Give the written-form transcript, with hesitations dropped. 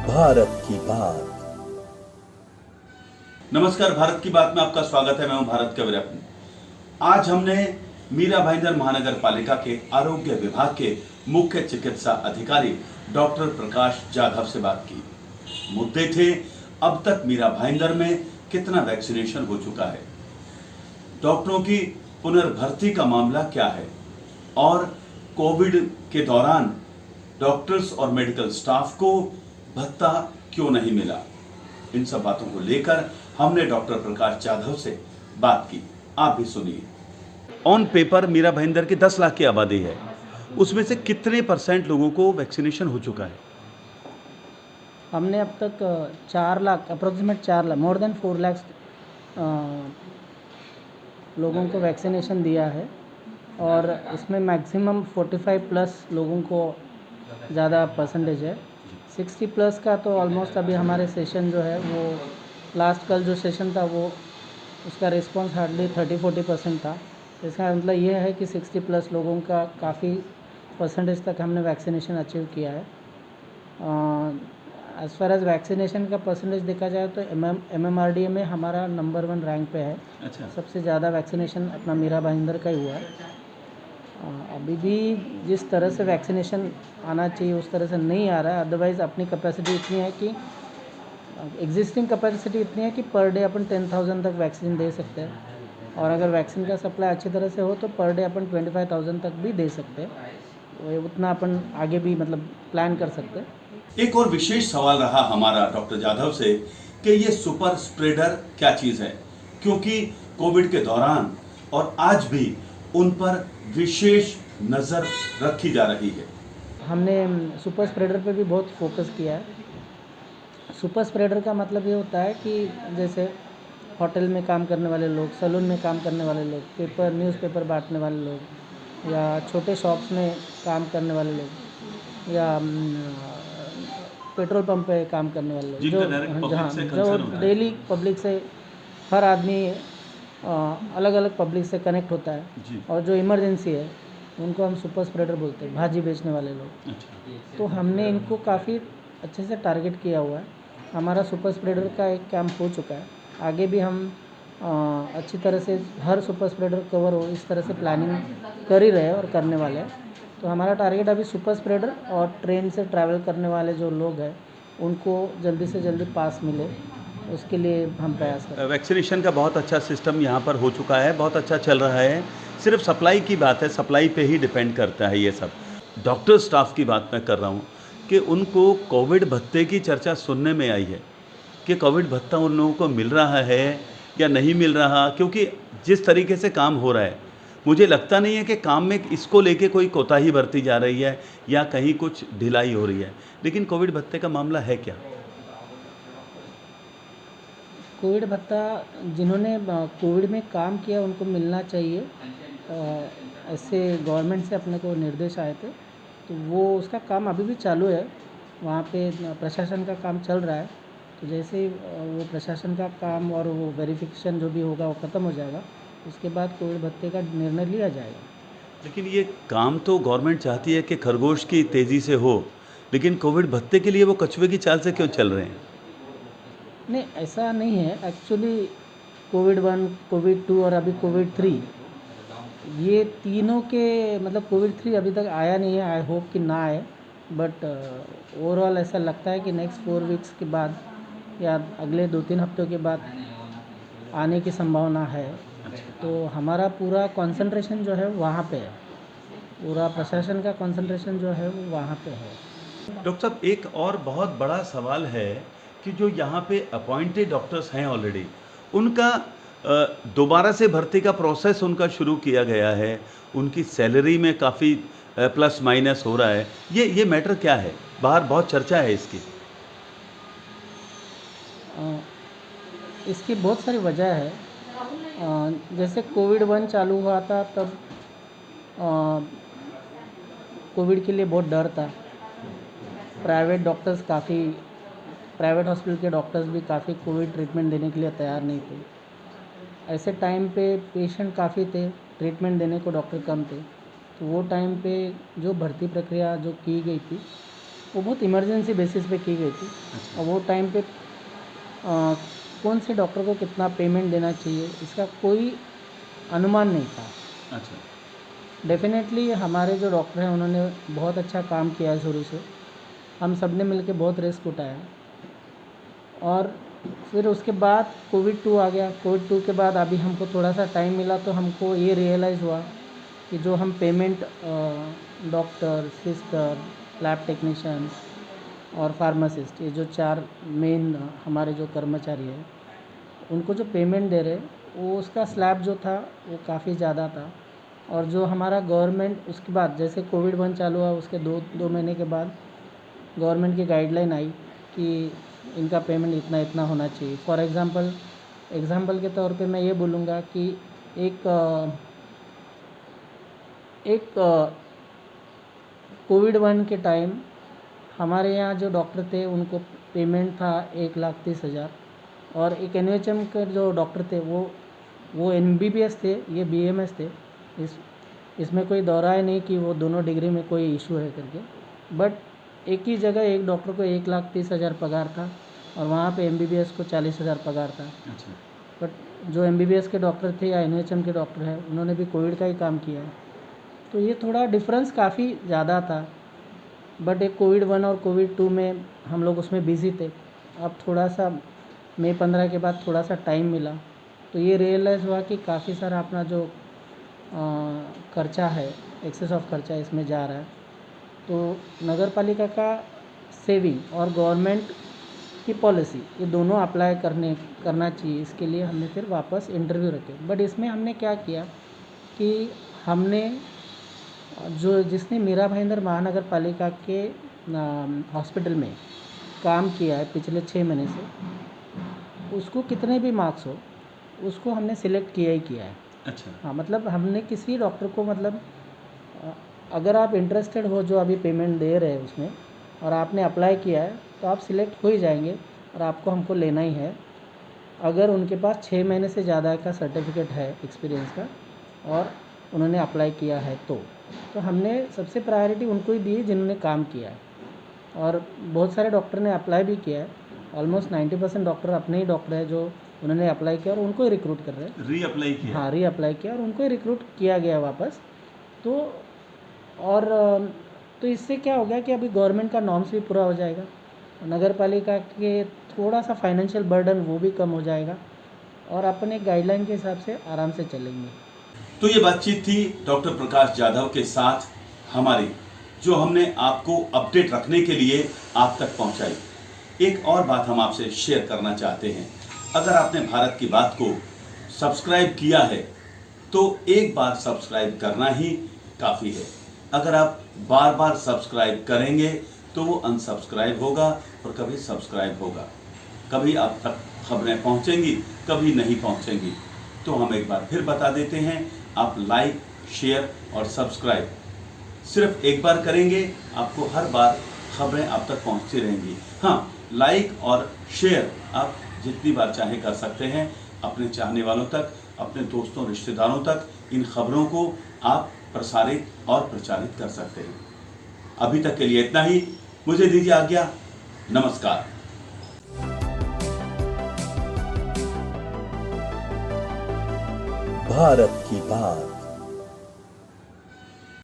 भारत की बात। नमस्कार, भारत की बात में आपका स्वागत है। मैं हूं भारत के वीरप्पन। आज हमने मीरा भाईंदर महानगर पालिका के आरोग्य विभाग के मुख्य चिकित्सा अधिकारी डॉक्टर प्रकाश जाधव से बात की। मुद्दे थे, अब तक मीरा भाईंदर में कितना वैक्सीनेशन हो चुका है, डॉक्टरों की पुनर्भर्ती का मामला क्या है, और कोविड के दौरान डॉक्टर्स और मेडिकल स्टाफ को भत्ता क्यों नहीं मिला। इन सब बातों को लेकर हमने डॉक्टर प्रकाश जाधव से बात की। आप भी सुनिए। ऑन पेपर मीरा भाईंदर की 10 लाख की आबादी है, उसमें से कितने % लोगों को वैक्सीनेशन हो चुका है? हमने अब तक 4 lakh approximate 4 lakh more than 4 lakh लोगों को वैक्सीनेशन दिया है और इसमें मैक्सिमम 45 प्लस लोगों को ज़्यादा परसेंटेज है। 60 प्लस का तो ऑलमोस्ट अभी हमारे सेशन जो है वो लास्ट कल जो सेशन था वो उसका रिस्पांस हार्डली 30-40% था। इसका मतलब ये है कि 60 प्लस लोगों का काफ़ी परसेंटेज तक हमने वैक्सीनेशन अचीव किया है। एज़ फार एज़ वैक्सीनेशन का परसेंटेज देखा जाए तो MMRDA में हमारा नंबर 1 रैंक पे है। अच्छा। सबसे ज़्यादा वैक्सीनेशन अपना मीरा भाईंदर का ही हुआ है। अभी भी जिस तरह से वैक्सीनेशन आना चाहिए उस तरह से नहीं आ रहा है। अदरवाइज़ अपनी कैपेसिटी इतनी है कि एग्जिस्टिंग कैपेसिटी इतनी है कि पर डे अपन 10,000 तक वैक्सीन दे सकते हैं और अगर वैक्सीन का सप्लाई अच्छी तरह से हो तो पर डे अपन 25,000 तक भी दे सकते हैं। उतना अपन आगे भी मतलब प्लान कर सकते हैं। एक और विशेष सवाल रहा हमारा डॉक्टर जाधव से कि ये सुपर स्प्रेडर क्या चीज है, क्योंकि कोविड के दौरान और आज भी उन पर विशेष नजर रखी जा रही है। हमने सुपर स्प्रेडर पे भी बहुत फोकस किया है। सुपर स्प्रेडर का मतलब ये होता है कि जैसे होटल में काम करने वाले लोग, सैलून में काम करने वाले लोग, न्यूज़पेपर बांटने वाले लोग, या छोटे शॉप्स में काम करने वाले लोग, या पेट्रोल पंप पे काम करने वाले लोग, जो डेली पब्लिक से हर आदमी अलग अलग पब्लिक से कनेक्ट होता है और जो इमरजेंसी है उनको हम सुपर स्प्रेडर बोलते हैं, भाजी बेचने वाले लोग। तो हमने इनको काफ़ी अच्छे से टारगेट किया हुआ है। हमारा सुपर स्प्रेडर का एक कैंप हो चुका है। आगे भी हम अच्छी तरह से हर सुपर स्प्रेडर कवर हो इस तरह से प्लानिंग कर ही रहे हैं और करने वाले हैं। तो हमारा टारगेट अभी सुपर स्प्रेडर और ट्रेन से ट्रैवल करने वाले जो लोग हैं उनको जल्दी से जल्दी पास मिले, उसके लिए हम प्रयास कर रहे हैं। वैक्सीनेशन का बहुत अच्छा सिस्टम यहाँ पर हो चुका है, बहुत अच्छा चल रहा है। सिर्फ सप्लाई की बात है, सप्लाई पे ही डिपेंड करता है ये सब। डॉक्टर स्टाफ की बात मैं कर रहा हूँ कि उनको कोविड भत्ते की चर्चा सुनने में आई है कि कोविड भत्ता उन लोगों को मिल रहा है या नहीं मिल रहा, क्योंकि जिस तरीके से काम हो रहा है मुझे लगता नहीं है कि काम में इसको लेके कोई कोताही बरती जा रही है या कहीं कुछ ढिलाई हो रही है। लेकिन कोविड भत्ते का मामला है क्या? कोविड भत्ता जिन्होंने कोविड में काम किया उनको मिलना चाहिए। ऐसे गवर्नमेंट से अपने को निर्देश आए थे, तो वो उसका काम अभी भी चालू है। वहाँ पे प्रशासन का काम चल रहा है। तो जैसे ही वो प्रशासन का काम और वो वेरिफिकेशन जो भी होगा वो ख़त्म हो जाएगा, उसके बाद कोविड भत्ते का निर्णय लिया जाएगा। लेकिन ये काम तो गवर्नमेंट चाहती है कि खरगोश की तेज़ी से हो, लेकिन कोविड भत्ते के लिए वो कछुए की चाल से क्यों चल रहे हैं? नहीं, ऐसा नहीं है। एक्चुअली कोविड 1, कोविड 2 और अभी कोविड 3, ये तीनों के मतलब कोविड 3 अभी तक आया नहीं है। आई होप कि ना आए, बट ओवरऑल ऐसा लगता है कि नेक्स्ट 4 वीक्स के बाद या अगले 2-3 हफ्तों के बाद आने की संभावना है। तो हमारा पूरा कंसंट्रेशन जो है वहाँ पे है, पूरा प्रशासन का कंसंट्रेशन जो है वो वहाँ पे है। डॉक्टर साहब, एक और बहुत बड़ा सवाल है कि जो यहाँ पे अपॉइंटेड डॉक्टर्स हैं ऑलरेडी, उनका दोबारा से भर्ती का प्रोसेस उनका शुरू किया गया है। उनकी सैलरी में काफ़ी प्लस माइनस हो रहा है। ये मैटर क्या है? बाहर बहुत चर्चा है इसकी। इसकी बहुत सारी वजह है। जैसे कोविड 1 चालू हुआ था तब कोविड के लिए बहुत डर था। प्राइवेट हॉस्पिटल के डॉक्टर्स भी काफ़ी कोविड ट्रीटमेंट देने के लिए तैयार नहीं थे। ऐसे टाइम पे पेशेंट काफ़ी थे, ट्रीटमेंट देने को डॉक्टर कम थे। तो वो टाइम पे जो भर्ती प्रक्रिया जो की गई थी वो बहुत इमरजेंसी बेसिस पे की गई थी। और वो टाइम पे कौन से डॉक्टर को कितना पेमेंट देना चाहिए इसका कोई अनुमान नहीं था। अच्छा। डेफिनेटली हमारे जो डॉक्टर हैं उन्होंने बहुत अच्छा काम किया है शुरू से। हम सब ने मिल के बहुत रिस्क उठाया। और फिर उसके बाद कोविड-2 आ गया। कोविड-2 के बाद अभी हमको थोड़ा सा टाइम मिला तो हमको ये रियलाइज़ हुआ कि जो हम payment doctor, sister, lab technician और फार्मासिस्ट, ये जो 4 मेन हमारे जो कर्मचारी हैं, उनको जो पेमेंट दे रहे वो उसका स्लैब जो था वो काफ़ी ज़्यादा था। और जो हमारा गवर्नमेंट उसके बाद जैसे कोविड-1 चालू हुआ उसके 2 महीने के बाद गवर्नमेंट की गाइडलाइन आई कि इनका पेमेंट इतना इतना होना चाहिए। फॉर एग्ज़ाम्पल के तौर पे मैं ये बोलूँगा कि एक कोविड-1 के टाइम हमारे यहाँ जो डॉक्टर थे उनको पेमेंट था 1,30,000। और एक एनएचएम के जो डॉक्टर थे वो एमबीबीएस थे, ये बीएमएस थे। इसमें कोई दौराय नहीं कि वो दोनों डिग्री में कोई इशू है करके। बट एक ही जगह एक डॉक्टर को 1,30,000 पगार था और वहाँ पे एमबीबीएस को 40,000 पगार था। अच्छा। बट जो एमबीबीएस के डॉक्टर थे या एनएचएम के डॉक्टर हैं उन्होंने भी कोविड का ही काम किया है, तो ये थोड़ा डिफरेंस काफ़ी ज़्यादा था। बट एक कोविड-1 और कोविड-2 में हम लोग उसमें बिज़ी थे। अब थोड़ा सा मई 15 के बाद थोड़ा सा टाइम मिला तो ये रियलाइज़ हुआ कि काफ़ी सारा अपना जो खर्चा है, एक्सेस ऑफ खर्चा इसमें जा रहा है। तो नगर पालिका का सेविंग और गवर्नमेंट की पॉलिसी ये दोनों अप्लाई करना चाहिए। इसके लिए हमने फिर वापस इंटरव्यू रखे। बट इसमें हमने क्या किया कि हमने जिसने मीरा भाईंदर महानगर पालिका के हॉस्पिटल में काम किया है पिछले 6 महीने से, उसको कितने भी मार्क्स हो उसको हमने सिलेक्ट किया ही किया है। अच्छा। हाँ, मतलब हमने किसी डॉक्टर को मतलब अगर आप इंटरेस्टेड हो जो अभी पेमेंट दे रहे हैं उसमें और आपने अप्लाई किया है तो आप सिलेक्ट हो ही जाएंगे और आपको हमको लेना ही है अगर उनके पास 6 महीने से ज़्यादा का सर्टिफिकेट है एक्सपीरियंस का और उन्होंने अप्लाई किया है तो हमने सबसे प्रायोरिटी उनको ही दी जिन्होंने काम किया है। और बहुत सारे डॉक्टर ने अप्लाई भी किया है। ऑलमोस्ट 90% डॉक्टर अपने ही डॉक्टर है जो उन्होंने अप्लाई किया और उनको ही रिक्रूट कर रहे हैं। रीअप्लाई किया? हाँ, रीअप्लाई किया और उनको ही रिक्रूट किया गया वापस। तो इससे क्या हो गया कि अभी गवर्नमेंट का नॉर्म्स भी पूरा हो जाएगा, नगर पालिका के थोड़ा सा फाइनेंशियल बर्डन वो भी कम हो जाएगा और अपने गाइडलाइन के हिसाब से आराम से चलेंगे। तो ये बातचीत थी डॉक्टर प्रकाश जाधव के साथ हमारी, जो हमने आपको अपडेट रखने के लिए आप तक पहुंचाई। एक और बात हम आपसे शेयर करना चाहते हैं। अगर आपने भारत की बात को सब्सक्राइब किया है तो एक बार सब्सक्राइब करना ही काफ़ी है। अगर आप बार बार सब्सक्राइब करेंगे तो वो अनसब्सक्राइब होगा और कभी सब्सक्राइब होगा। कभी आप तक खबरें पहुंचेंगी, कभी नहीं पहुंचेंगी। तो हम एक बार फिर बता देते हैं, आप लाइक, शेयर और सब्सक्राइब सिर्फ एक बार करेंगे, आपको हर बार खबरें आप तक पहुंचती रहेंगी। हाँ, लाइक और शेयर आप जितनी बार चाहे कर सकते हैं। अपने चाहने वालों तक, अपने दोस्तों रिश्तेदारों तक इन खबरों को आप प्रसारित और प्रचारित कर सकते हैं। अभी तक के लिए इतना ही। मुझे दीजिए आज्ञा। नमस्कार। भारत की बात।